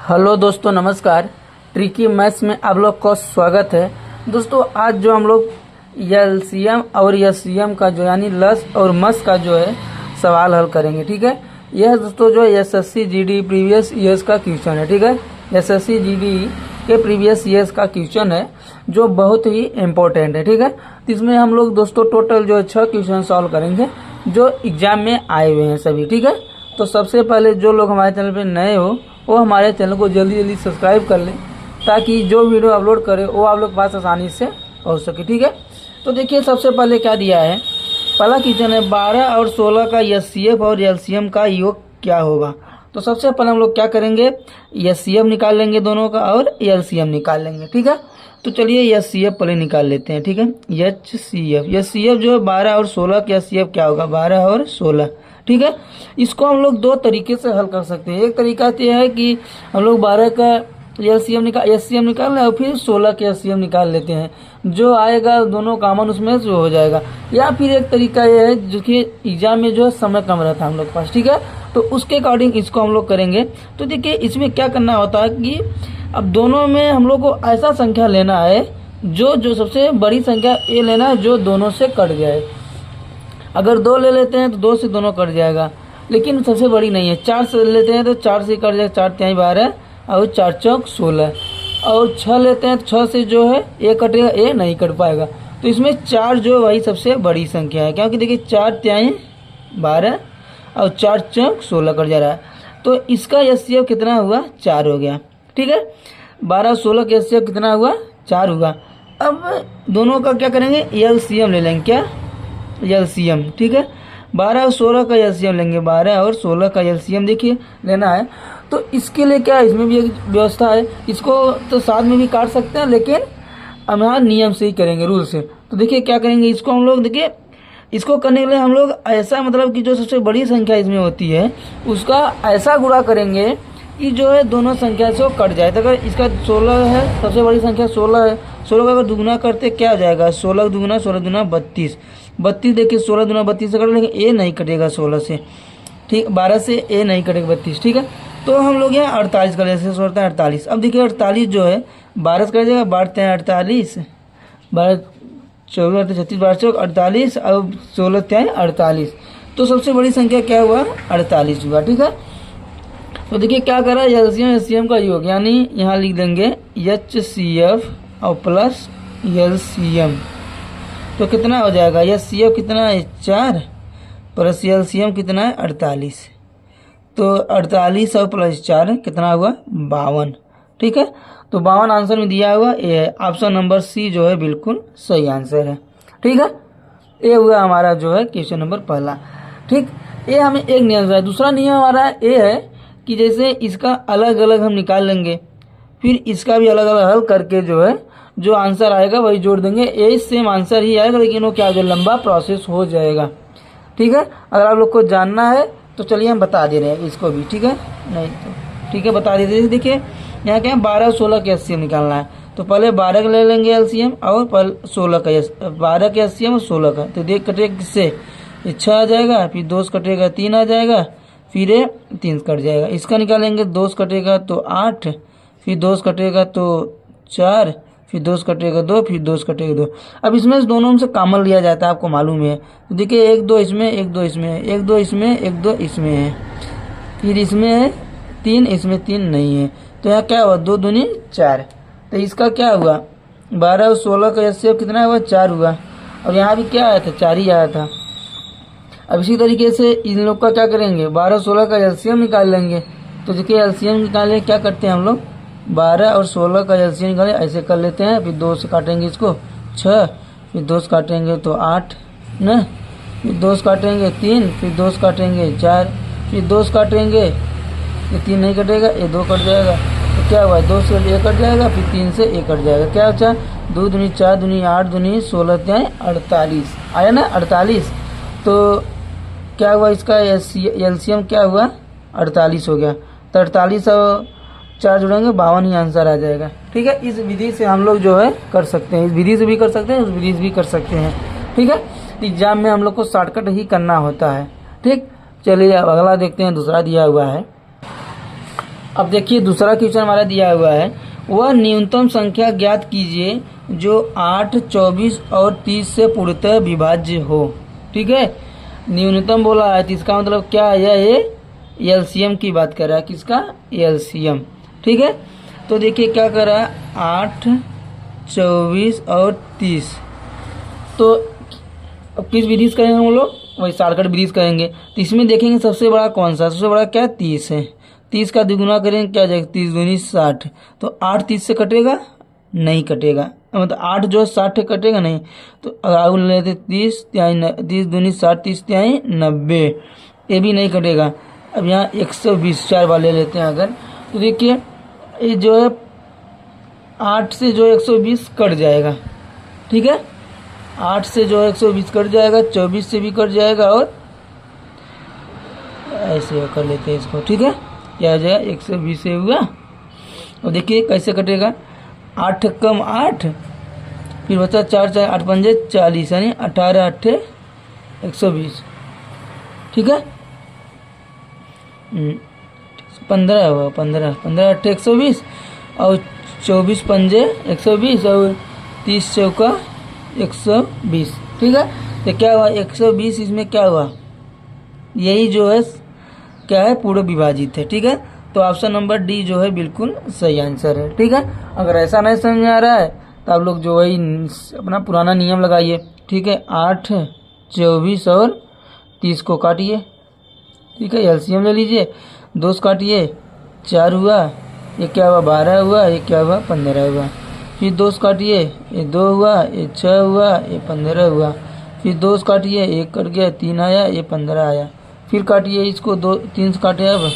Hello दोस्तों, नमस्कार। Tricky maths में आप लोग का स्वागत है। दोस्तों आज जो हम लोग एलसीएम और एससीएम का जो यानी लस और मस का जो है सवाल हल करेंगे। ठीक है, यह दोस्तों जो एसएससी जीडी प्रीवियस ईयर्स का क्वेश्चन है। ठीक है, एसएससी जीडी के प्रीवियस ईयर्स का क्वेश्चन है जो बहुत ही इम्पोर्टेंट है। ठीक है, तो इसमें हम लोग दोस्तों टोटल जो है 6 क्वेश्चन सॉल्व करेंगे जो एग्जाम में आए हुए हैं सभी। ठीक है, तो सबसे पहले जो लोग हमारे चैनल पे नए हो वो हमारे चैनल को जल्दी जल्दी सब्सक्राइब कर लें ताकि जो वीडियो अपलोड करें वो आप लोग पास आसानी से पहुँच सके। ठीक है, तो देखिए सबसे पहले क्या दिया है। पहला क्वेश्चन है 12 और 16 का एचसीएफ और एलसीएम का योग क्या होगा। तो सबसे पहले हम लोग क्या करेंगे, एचसीएफ निकाल लेंगे दोनों का और एलसीएम निकाल लेंगे। ठीक है, तो चलिए एचसीएफ पहले निकाल लेते हैं। ठीक है, एचसीएफ जो है 12 और 16 का एचसीएफ क्या होगा, 12 और 16। ठीक है, इसको हम लोग दो तरीके से हल कर सकते हैं। एक तरीका तो यह है कि हम लोग 12 का एचसीएम निकाल लें और फिर 16 के एचसीएम निकाल लेते हैं, जो आएगा दोनों कॉमन उसमें जो हो जाएगा। या फिर एक तरीका यह है जो कि एग्जाम में जो है समय कम रहता है हम लोग के पास। ठीक है, तो उसके अकॉर्डिंग इसको हम लोग करेंगे। तो देखिए इसमें क्या करना होता है कि अब दोनों में हम लोग को ऐसा संख्या लेना है जो सबसे बड़ी संख्या ये लेना है जो दोनों से कट जाए। अगर 2 ले लेते हैं तो 2 से दोनों कट जाएगा, लेकिन सबसे बड़ी नहीं है। 4 से लेते हैं तो 4 से कट जाएगा, 4 तिहाई 12 और 4 चौक 16। और 6 लेते हैं तो 6 से जो है ये कटेगा, ये नहीं कट पाएगा। तो इसमें 4 जो है वही सबसे बड़ी संख्या है, क्योंकि देखिए 4 तिहाई 12 और 4 चौक 16 कट जा रहा है। तो इसका एचसीएफ कितना हुआ, 4 हो गया। ठीक है, 12 और 16 का एचसीएफ कितना हुआ, 4 हुआ। अब दोनों का क्या करेंगे, एलसीएम ले लेंगे। क्या, एलसीएम। ठीक है, 12 और 16 का एलसीएम लेंगे। 12 और 16 का एलसीएम देखिए लेना है। तो इसके लिए क्या है, इसमें भी एक व्यवस्था है। इसको तो साथ में भी काट सकते हैं, लेकिन हम यहाँ नियम से ही करेंगे, रूल से। तो देखिए क्या करेंगे, इसको हम लोग देखिए इसको करने के लिए हम लोग ऐसा मतलब कि जो सबसे बड़ी संख्या इसमें होती है उसका ऐसा गुणा करेंगे कि जो है दोनों संख्या से वो कट जाए। तो अगर इसका 16 है, सबसे बड़ी संख्या 16 है, 16 का अगर दुगुना करते क्या हो जाएगा, 16 दुगुना 16 दुना 32। 32 देखिए 16 दुना 32 से कट, लेकिन ए नहीं कटेगा 16 से। ठीक, 12 से ए नहीं कटेगा 32। ठीक है, तो हम लोग यहाँ 48 कर लेते हैं, 16 48। अब देखिए 48 जो है 12 से कट जाएगा, 12 48, 12 24 36 12 चौक 48 और 16 48। तो सबसे बड़ी संख्या क्या हुआ, 48 हुआ। ठीक है, तो देखिए क्या करा, एलसीएम का योग, यानी यहाँ लिख देंगे एचसीएफ और प्लस एलसीएम। तो कितना हो जाएगा, एचसीएफ कितना है 4 प्लस एलसीएम कितना है 48। तो 48 और प्लस 4 कितना हुआ, 52। ठीक है, तो 52 आंसर में दिया हुआ ये है। ऑप्शन नंबर सी जो है बिल्कुल सही आंसर है। ठीक है, ये हुआ हमारा जो है क्वेश्चन नंबर पहला। ठीक, ये हमें एक नियम है। दूसरा नियम हमारा ये है कि जैसे इसका अलग अलग हम निकाल लेंगे, फिर इसका भी अलग अलग हल करके जो है जो आंसर आएगा वही जोड़ देंगे। ये सेम आंसर ही आएगा, लेकिन वो क्या जो लंबा प्रोसेस हो जाएगा। ठीक है, अगर आप लोग को जानना है तो चलिए हम बता दे रहे हैं इसको भी। ठीक है, नहीं तो ठीक है बता देते हैं। देखिए यहाँ क्या है, 12 और 16 का एचसीएम निकालना है। तो पहले 12 का ले लेंगे एलसीएम और 16 का, 12 का एचसीएम और 16 का। तो देख कटेगा किससे, 6 आ जाएगा, फिर 2 कटेगा 3 आ जाएगा, फिर 3 कट जाएगा। इसका निकालेंगे, 2 कटेगा तो 8, फिर 2 कटेगा तो 4, फिर 2 कटेगा 2, फिर 2 कटेगा 2। अब इसमें दोनों से कॉमन लिया जाता है, आपको मालूम है। तो देखिए 1 2 इसमें, 1 2 इसमें है, 1 2 इसमें, 1 2 इसमें है, फिर इसमें है 3, इसमें 3 नहीं है। तो यहाँ क्या हुआ, 2 दूनी 4। तो इसका क्या हुआ, 12 और 16 का एचसीएफ कितना हुआ, 4 हुआ। और यहाँ भी क्या आया था, 4 ही आया था। अब इसी तरीके से इन लोग का क्या करेंगे, 12 16 का एलसीएम निकाल लेंगे। तो देखिए एलसीएम निकालें, क्या करते हैं हम लोग, 12 और 16 का एलसीएम निकालें, ऐसे कर लेते हैं। फिर 2 से काटेंगे इसको 6, फिर 2 से काटेंगे तो 8 न, फिर 2 से काटेंगे 3, फिर 2 से काटेंगे 4, फिर 2 से काटेंगे, ये 3 नहीं कटेगा, ये 2 कट जाएगा। तो क्या हुआ, 2 से 1 कट जाएगा, फिर 3 से 1 कट जाएगा। क्या अच्छा, 2 दूनी 4 दूनी 8 दूनी 16 तिहाई 48 आया ना, 48। तो क्या हुआ, इसका एलसीएम क्या हुआ, 48 हो गया। तो 48 और 4 जुड़ेंगे 52 ही आंसर आ जाएगा। ठीक है, इस विधि से हम लोग जो है कर सकते हैं, इस विधि से भी कर सकते हैं, उस विधि से भी कर सकते हैं। ठीक है, एग्जाम में हम लोग को शॉर्टकट ही करना होता है। ठीक, चलिए अब अगला देखते हैं, दूसरा दिया हुआ है। अब देखिए दूसरा क्वेश्चन हमारा दिया हुआ है, वह न्यूनतम संख्या ज्ञात कीजिए जो 8, 24 और 30 से पूर्णतः विभाज्य हो। ठीक है, न्यूनतम बोला है तो इसका मतलब क्या है, ये एलसीएम की बात कर रहा है। किसका? एलसीएम। ठीक है, तो देखिए क्या कर रहा है, 8, 24 और 30। तो अब किस विधि से करेंगे हम लोग? वही शॉर्टकट विधि से करेंगे। तो इसमें देखेंगे सबसे बड़ा कौन सा, सबसे बड़ा क्या, 30 है। 30 का दुगुना करेंगे क्या जाएगा, 30 दूनी 60। तो 8 30 से कटेगा? नहीं कटेगा, मतलब 8 जो 60 कटेगा नहीं। तो अगर लेते 30 दूनी 60, 30 तिहाई 90, ये भी नहीं कटेगा। अब यहाँ 120 4 वाले लेते हैं अगर, तो देखिए ये जो है 8 से जो 120 कट जाएगा। ठीक है, 8 से जो 120 कट जाएगा, 24 से भी कट जाएगा, और ऐसे कर लेते हैं इसको। ठीक है, क्या हो जाएगा, 120 से हुआ। और देखिए कैसे कटेगा, 8 कम 8, फिर बचा 4 4 8 पंजे 40, यानी 18 8 120। ठीक है, 15 हुआ, 15 15 8 120, और 24 पंजे 120, और 30 चौका 120। ठीक है, तो क्या हुआ, 120 इसमें क्या हुआ, यही जो है क्या है, पूर्ण विभाजित है। ठीक है, तो ऑप्शन नंबर डी जो है बिल्कुल सही आंसर है। ठीक है, अगर ऐसा नहीं समझ में आ रहा है तो आप लोग जो है अपना पुराना नियम लगाइए। ठीक है, 8, 24 और 30 को काटिए। ठीक है, एलसीएम ले लीजिए, 2 से काटिए, 4 हुआ, ये क्या हुआ, 12 हुआ, ये क्या हुआ, 15 हुआ। फिर 2 से काटिए, ये 2 हुआ, ये 6 हुआ, ये 15 हुआ। फिर 2 से काटिए, 1 कट गया, 3 आया, ये 15 आया। फिर काटिए इसको, 2 3 से काटे, अब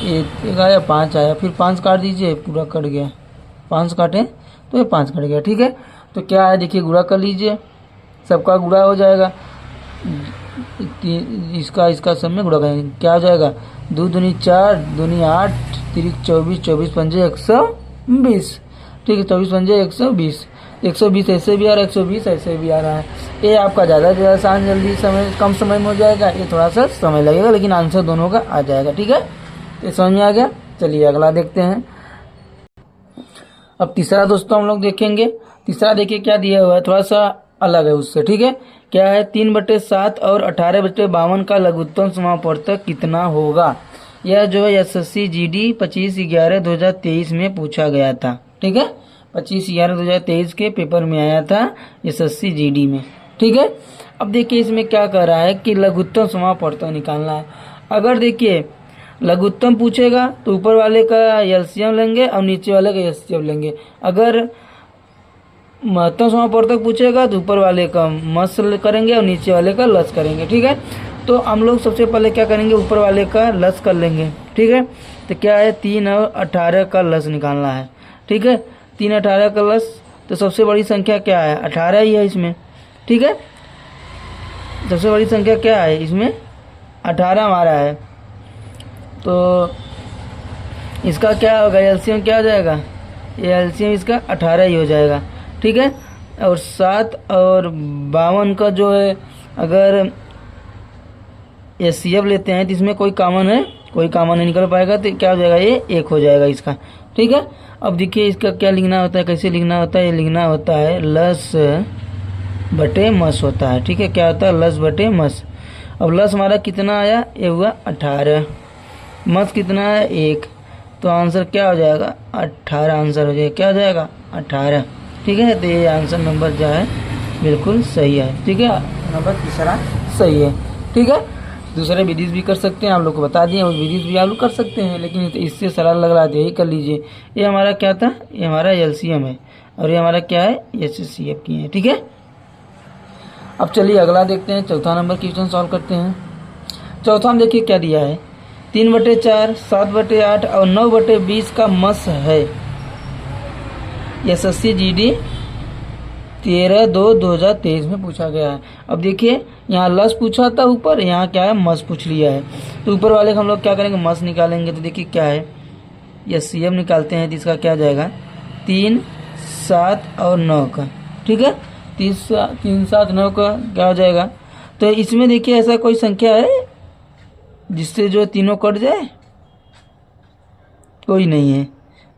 ये 1 आया, 5 आया। फिर 5 काट दीजिए, पूरा कट गया, 5 काटे तो ये 5 कट गया। ठीक है, तो क्या है देखिए, गुणा कर लीजिए, सबका गुणा हो जाएगा, इसका सब में गुणा करेंगे, क्या हो जाएगा, 2 दूनी 4, दूनी 8, 3 24, 24 पंजे 120। ठीक है, 24 पंजे 120, 120 ऐसे भी आ रहा है, 120 ऐसे भी आ रहा है। ये आपका ज़्यादा आसान, जल्दी समय, कम समय में हो जाएगा, ये थोड़ा सा समय लगेगा, लेकिन आंसर दोनों का आ जाएगा। ठीक है, ये समझ में आ गया। चलिए अगला देखते हैं। अब तीसरा दोस्तों हम लोग देखेंगे। तीसरा देखिए क्या दिया हुआ है, थोड़ा सा अलग है उससे। ठीक है, क्या है, 3/7 और 18/52 का लघुत्तम समापवर्तक कितना होगा। यह जो है एसएससी जीडी 25/11/2023 में पूछा गया था। ठीक है, 25/11/2023 के पेपर में आया था एसएससी जीडी में। ठीक है, अब देखिए इसमें क्या कर रहा है कि लघुत्तम समापवर्तक निकालना है। अगर देखिए लघुत्तम पूछेगा तो ऊपर वाले का एलसीएम लेंगे और नीचे वाले का एचसीएफ लेंगे। अगर महत्तम समापवर्तक पूछेगा तो ऊपर वाले का मस करेंगे और नीचे वाले का लस करेंगे। ठीक है, तो हम लोग सबसे पहले क्या करेंगे, ऊपर वाले का लस कर लेंगे। ठीक है, तो क्या है, 3 और 18 का लस निकालना है। ठीक है, 3 18 का लस, तो सबसे बड़ी संख्या क्या है, 18 ही है इसमें। ठीक है, सबसे बड़ी संख्या क्या है इसमें, 18 हमारा है। तो इसका क्या होगा, एलसीएम क्या हो जाएगा, ये एलसीएम इसका 18 ही हो जाएगा। ठीक है, और 7 और 52 का जो है, अगर एचसीएफ लेते हैं तो इसमें कोई कॉमन है, कोई कॉमन नहीं निकल पाएगा, तो क्या हो जाएगा, ये 1 हो जाएगा इसका। ठीक है, अब देखिए इसका क्या लिखना होता है, कैसे लिखना होता है, ये लिखना होता है लस बटे मस होता है। ठीक है, क्या होता है, लस बटे मस। अब लस हमारा कितना आया, ये हुआ 18, मस कितना है 1, तो आंसर क्या हो जाएगा, 18 आंसर हो जाएगा, क्या हो जाएगा, 18। ठीक है, तो ये आंसर नंबर जो है बिल्कुल सही है। ठीक है, नंबर तीसरा सही है। ठीक है, दूसरे विधि भी कर सकते हैं, आप लोग को बता दिए, उस विधि भी आप लोग कर सकते हैं, लेकिन इससे सरल लग रहा है यही कर लीजिए। ये हमारा क्या था, ये हमारा एलसीएम है, और ये हमारा क्या है, एचसीएफ की है। ठीक है, अब चलिए अगला देखते हैं, चौथा नंबर क्वेश्चन सॉल्व करते हैं। चौथा में देखिए क्या दिया है, 3/4, 7/8 और 9/20 का मस है। एसएससी जीडी 13/2/2023 में पूछा गया है। अब देखिए यहाँ लस पूछा था ऊपर, यहाँ क्या है, मस पूछ लिया है। तो ऊपर वाले का हम लोग क्या करेंगे, मस निकालेंगे। तो देखिए क्या है, एचसीएफ निकालते हैं, तो इसका क्या जाएगा, 3, 7 और 9 का। ठीक है, 3 7 9 का क्या हो जाएगा। तो इसमें देखिए ऐसा कोई संख्या है जिससे जो तीनों कट जाए, कोई नहीं है,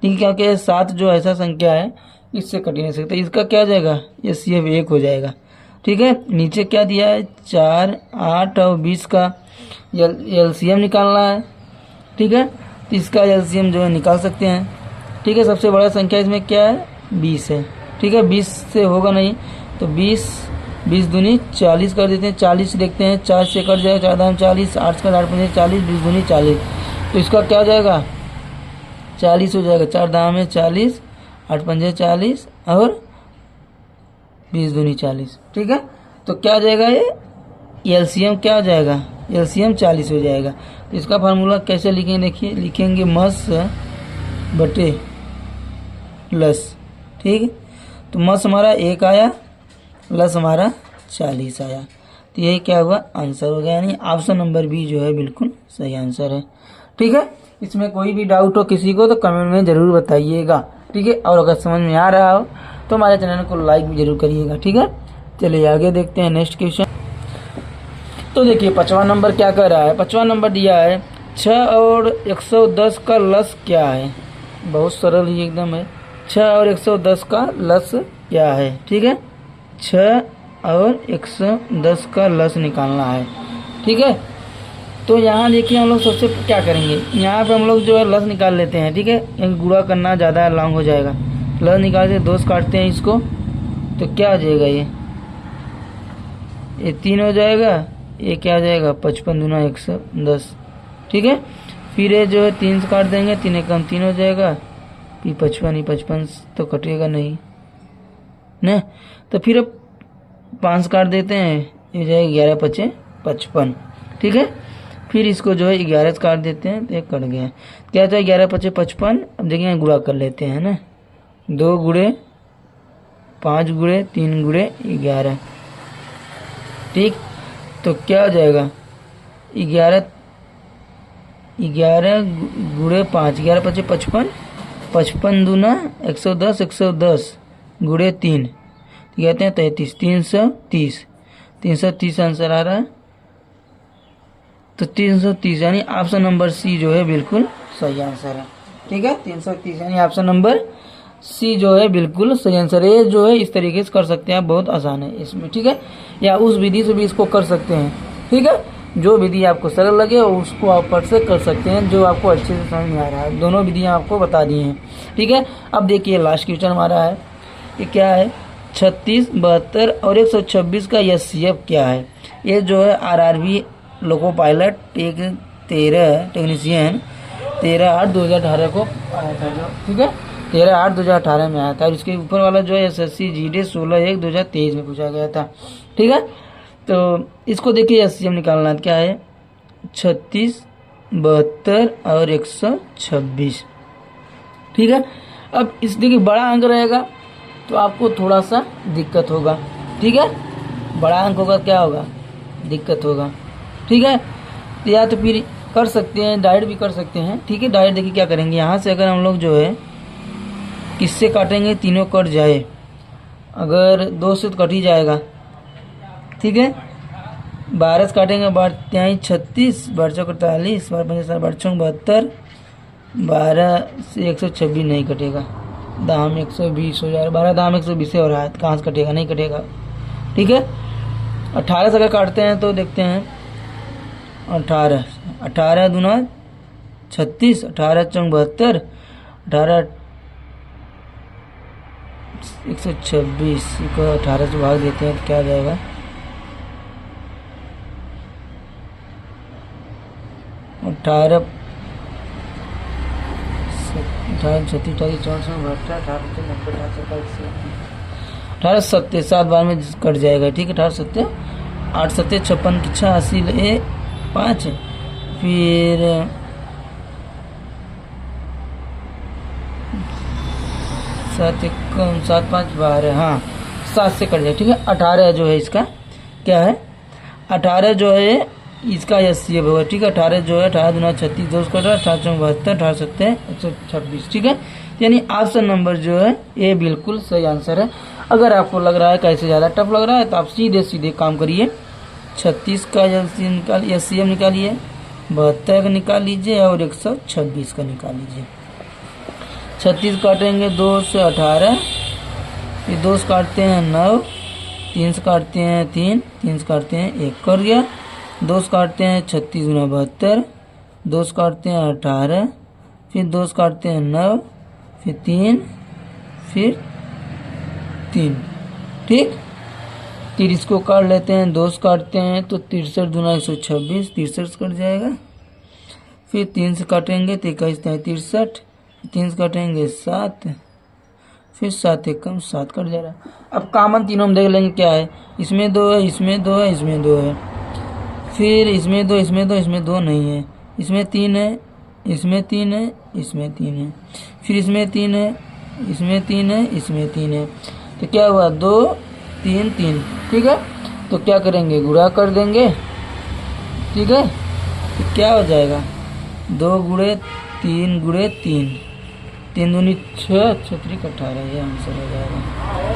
ठीक है, क्योंकि 7 जो ऐसा संख्या है इससे कट ही नहीं सकता। इसका क्या जाएगा, ये CF 1 हो जाएगा, ठीक है। नीचे क्या दिया है, 4, 8 और 20 का LCM निकालना है, ठीक है। तो इसका LCM जो है निकाल सकते हैं, ठीक है। सबसे बड़ा संख्या इसमें क्या है, 20 है, ठीक है। 20 से होगा नहीं तो 20 दूनी 40 कर देते हैं। 40 देखते हैं, 4 से कट जाएगा, 4 दाम 40, 8 का 8 पंजे 40, 20 दूनी 40, तो इसका क्या हो जाएगा, 40 हो जाएगा। 4 दाम में 40, 8 पंजे 40 और 20 दूनी 40, ठीक है। तो क्या हो जाएगा, ये LCM क्या हो जाएगा, LCM 40 हो जाएगा। तो इसका फार्मूला कैसे लिखेंगे, देखिए लिखेंगे मस बटे लस, ठीक है। तो मस हमारा 1 आया, लस हमारा 40 आया, तो यही क्या हुआ, आंसर हो गया। यानी ऑप्शन नंबर बी जो है बिल्कुल सही आंसर है, ठीक है। इसमें कोई भी डाउट हो किसी को तो कमेंट में ज़रूर बताइएगा, ठीक है। और अगर समझ में आ रहा हो तो हमारे चैनल को लाइक भी जरूर करिएगा, ठीक है। चलिए आगे देखते हैं नेक्स्ट क्वेश्चन। तो देखिए 5वां नंबर क्या कर रहा है, 5वां नंबर दिया है 6 और 110 का लस क्या है। बहुत सरल ही एकदम है, 6 और 110 का लस क्या है, ठीक है। 6 और 110 का लस निकालना है, ठीक है। तो यहाँ देखिए हम लोग सबसे क्या करेंगे, यहाँ पे हम लोग जो है लस निकाल लेते हैं, ठीक है। गुणा करना ज़्यादा लॉन्ग हो जाएगा, लस निकाल के 2 से काटते हैं इसको, तो क्या हो जाएगा, ये 3 हो जाएगा, ये क्या हो जाएगा 55 दूना 110, ठीक है। फिर ये जो है 3 से काट देंगे, 3 एकम 3 हो जाएगा, फिर 55 तो कटेगा नहीं न, तो फिर 5 से काट देते हैं, ये जाएगा 11 पचे 55, ठीक है। फिर इसको जो है 11 से काट देते हैं तो ये कट गया, क्या होता है 11 पचे 55। अब देखिए गुणा कर लेते हैं ना, 2 गुणे 5 गुणे 3 गुणे 11, ठीक। तो क्या हो जाएगा 11 गुणे 5, 11 पचे 55, 55 दूना 110, 110 गुणे 3 कहते हैं 33, 330 आंसर आ रहा है। तो 330 यानी ऑप्शन नंबर सी जो है बिल्कुल सही आंसर है, ठीक है। 330 यानी ऑप्शन नंबर सी जो है बिल्कुल सही आंसर है। जो है इस तरीके से कर सकते हैं, बहुत आसान है इसमें, ठीक है। या उस विधि से भी इसको कर सकते हैं, ठीक है। जो विधि आपको सरल लगे उसको आप पढ़ से कर सकते हैं, जो आपको अच्छे से समझ में आ रहा है। दोनों विधियाँ आपको बता दी हैं, ठीक है। अब देखिए लास्ट क्वेश्चन हमारा है, ये क्या है, 36, 72 और 126 का SCF क्या है। ये जो है RRB loco pilot tech 13 technician 13/8/2018 को आया था, जो ठीक है 13/8/2018 में आया था। और इसके ऊपर वाला जो है SSC GD 16/1/2023 में पूछा गया था, ठीक है। तो इसको देखिए SCM निकालना क्या है, 36, 72 और 126, ठीक है। अब इस देखिए बड़ा अंक रहेगा तो आपको थोड़ा सा दिक्कत होगा, ठीक है। बड़ा अंक होगा क्या होगा, दिक्कत होगा, ठीक है। या तो फिर कर सकते हैं, डायरेक्ट भी कर सकते हैं, ठीक है। डायरेक्ट देखिए क्या करेंगे, यहाँ से अगर हम लोग जो है किससे काटेंगे, तीनों कट जाए, अगर 2 से तो कट ही जाएगा, ठीक है। 12 से काटेंगे, 12 36, 12 41, 12 72, 12 से 126 नहीं कटेगा, दाम 120 हो जाएगा, 12 दाम 120 हो रहा है, कहाँ से कटेगा, नहीं कटेगा, ठीक है। 18 से अगर काटते हैं तो देखते हैं 18 दूना 36, 18 चौक 72, 18 126 को 18 से भाग देते हैं तो क्या आ जाएगा, 18 36 18 सत्ते 7 बार में कट जाएगा, ठीक है। 18 सत्ते 8 सत्ते 56 की 6 80 5, फिर 7 5 12, हाँ 7 से कट जाए, ठीक है। 18 जो है इसका क्या है, 18 जो है इसका SCF होगा, ठीक है। 18 जो है 18 दूना 36, 2 कट रहा है, 18 चौक 72, 18 सत्ते 126, ठीक है। यानी ऑप्शन नंबर जो है ये बिल्कुल सही आंसर है। अगर आपको लग रहा है कैसे ज़्यादा टफ लग रहा है तो आप सीधे सीधे काम करिए, 36 का SCM निकालिए, 72 का निकाल लीजिए और 126 का निकाल लीजिए, 36 काटेंगे 2 से 18, फिर 2 से काटते हैं 9, 3 से काटते हैं 3, 3 से काटते हैं 1, कर गया। 2 से काटते हैं 36 गुना 72, 2 से काटते हैं 18, फिर 2 से काटते हैं 9, फिर 3, फिर 3, ठीक। फिर इसको काट लेते हैं, 2 से काटते हैं तो 63 दूना 126, 63 कट जाएगा। फिर 3 से काटेंगे तो 21 63, 3 से काटेंगे 7, फिर 7 एकम 7 कट जाएगा। अब कॉमन तीनों में देख लेंगे क्या है, इसमें 2 है, इसमें 2 है, इसमें 2 है, फिर इसमें 2, इसमें 2, इसमें 2 नहीं है, इसमें 3 है, इसमें 3 है, इसमें 3 है, फिर इसमें 3 है, इसमें 3 है, इसमें 3 है, तो क्या हुआ 2 3 3, ठीक है। तो क्या करेंगे, गुणा कर देंगे, ठीक है। तो क्या हो जाएगा 2 गुणे 3 गुणे 3, 3 दूनी 6, 6 3 18, ये आंसर हो जाएगा।